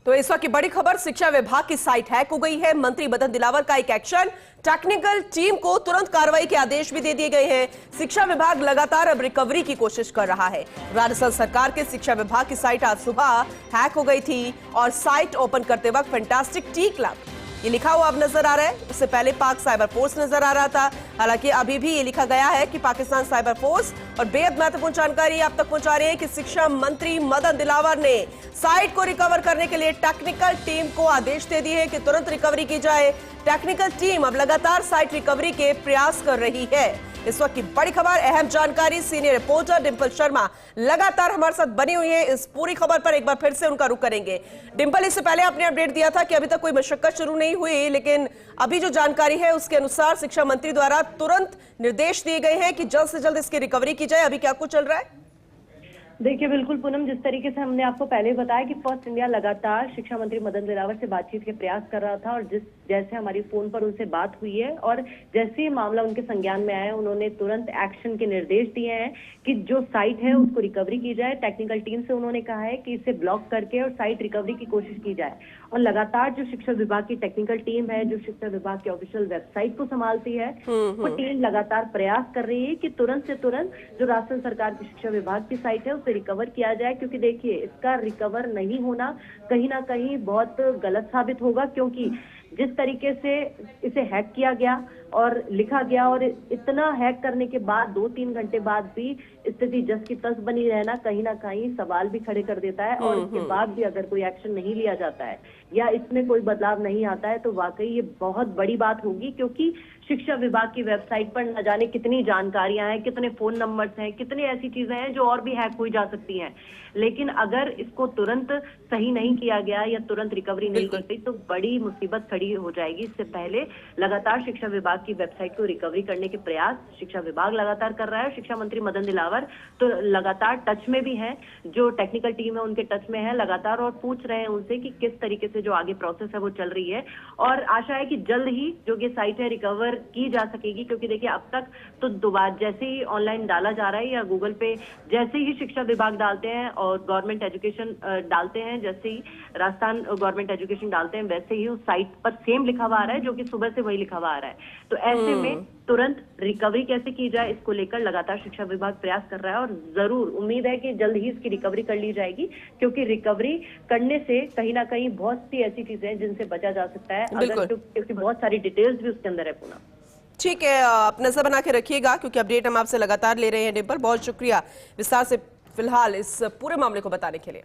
तो इस वक्त की बड़ी खबर, शिक्षा विभाग की साइट हैक हो गई है। मंत्री मदन दिलावर का एक एक्शन, टेक्निकल टीम को तुरंत कार्रवाई के आदेश भी दे दिए गए हैं। शिक्षा विभाग लगातार अब रिकवरी की कोशिश कर रहा है। राजस्थान सरकार के शिक्षा विभाग की साइट आज सुबह हैक हो गई थी और साइट ओपन करते वक्त फैंटास्टिक टी क्लब ये लिखा हुआ अब नजर आ रहा है। उससे पहले पाक साइबर फोर्स नजर आ रहा था। हालांकि अभी भी ये लिखा गया है कि पाकिस्तान साइबर फोर्स, और बेहद महत्वपूर्ण जानकारी आप तक पहुंचा रहे हैं कि शिक्षा मंत्री मदन दिलावर ने साइट को रिकवर करने के लिए टेक्निकल टीम को आदेश दे दिए हैं कि तुरंत रिकवरी की जाए। टेक्निकल टीम अब लगातार साइट रिकवरी के प्रयास कर रही है। इस वक्त की बड़ी खबर, अहम जानकारी, सीनियर रिपोर्टर डिंपल शर्मा लगातार हमारे साथ बनी हुई है। इस पूरी खबर पर एक बार फिर से उनका रुख करेंगे। डिंपल, इससे पहले आपने अपडेट दिया था कि अभी तक कोई मशक्कत शुरू नहीं हुई, लेकिन अभी जो जानकारी है उसके अनुसार शिक्षा मंत्री द्वारा तुरंत निर्देश दिए गए हैं कि जल्द से जल्द इसकी रिकवरी की जाए। अभी क्या कुछ चल रहा है? देखिए, बिल्कुल पूनम, जिस तरीके से हमने आपको पहले बताया कि फर्स्ट इंडिया लगातार शिक्षा मंत्री मदन दिलावर से बातचीत के प्रयास कर रहा था, और जैसे हमारी फोन पर उनसे बात हुई है और जैसे ही मामला उनके संज्ञान में आया, उन्होंने तुरंत एक्शन के निर्देश दिए हैं कि जो साइट है उसको रिकवरी की जाए। टेक्निकल टीम से उन्होंने कहा है कि इसे ब्लॉक करके और साइट रिकवरी की कोशिश की जाए। और लगातार जो शिक्षा विभाग की टेक्निकल टीम है, जो शिक्षा विभाग की ऑफिशियल वेबसाइट को संभालती है, वो टीम लगातार प्रयास कर रही है कि तुरंत से तुरंत जो राजस्थान सरकार की शिक्षा विभाग की साइट है उसे रिकवर किया जाए। क्योंकि देखिए, इसका रिकवर नहीं होना कहीं ना कहीं बहुत गलत साबित होगा, क्योंकि जिस तरीके से इसे हैक किया गया और लिखा गया, और इतना हैक करने के बाद 2-3 घंटे बाद भी स्थिति जस की तस बनी रहना कहीं ना कहीं सवाल भी खड़े कर देता है। और इसके बाद भी अगर कोई एक्शन नहीं लिया जाता है या इसमें कोई बदलाव नहीं आता है तो वाकई ये बहुत बड़ी बात होगी। क्योंकि शिक्षा विभाग की वेबसाइट पर न जाने कितनी जानकारियां हैं, कितने फोन नंबर्स हैं, कितनी ऐसी चीजें हैं जो और भी हैक हो जा सकती हैं। लेकिन अगर इसको तुरंत सही नहीं किया गया या तुरंत रिकवरी नहीं की गई तो बड़ी मुसीबत खड़ी हो जाएगी। इससे पहले लगातार शिक्षा विभाग की वेबसाइट को रिकवरी करने के प्रयास शिक्षा विभाग लगातार कर रहा है। शिक्षा मंत्री मदन दिलावर तो लगातार टच में भी हैं, जो टेक्निकल टीम है उनके टच में है लगातार, और पूछ रहे हैं उनसे कि किस तरीके से जो आगे प्रोसेस है वो चल रही है। और आशा है कि जल्द ही जो ये साइट है रिकवर की जा सकेगी। क्योंकि देखिए, अब तक तो दोबारा जैसे ही ऑनलाइन डाला जा रहा है या गूगल पे जैसे ही शिक्षा विभाग डालते हैं और गवर्नमेंट एजुकेशन डालते हैं, जैसे ही राजस्थान गवर्नमेंट एजुकेशन डालते हैं, वैसे ही उस साइट पर सेम लिखा हुआ आ रहा है, जो कि सुबह से वही लिखा हुआ आ रहा है। तो ऐसे में तुरंत रिकवरी कैसे की जाए, इसको लेकर लगातार शिक्षा विभाग प्रयास कर रहा है। और जरूर उम्मीद है कि जल्द ही इसकी रिकवरी कर ली जाएगी, क्योंकि रिकवरी करने से कहीं ना कहीं बहुत सी ऐसी चीजें हैं जिनसे बचा जा सकता है, अगर क्योंकि बहुत सारी डिटेल्स भी उसके अंदर है। पूना ठीक है, आप नजर बना के रखिएगा, क्योंकि अपडेट हम आपसे लगातार ले रहे हैं। डिंपल, बहुत शुक्रिया विस्तार से फिलहाल इस पूरे मामले को बताने के लिए।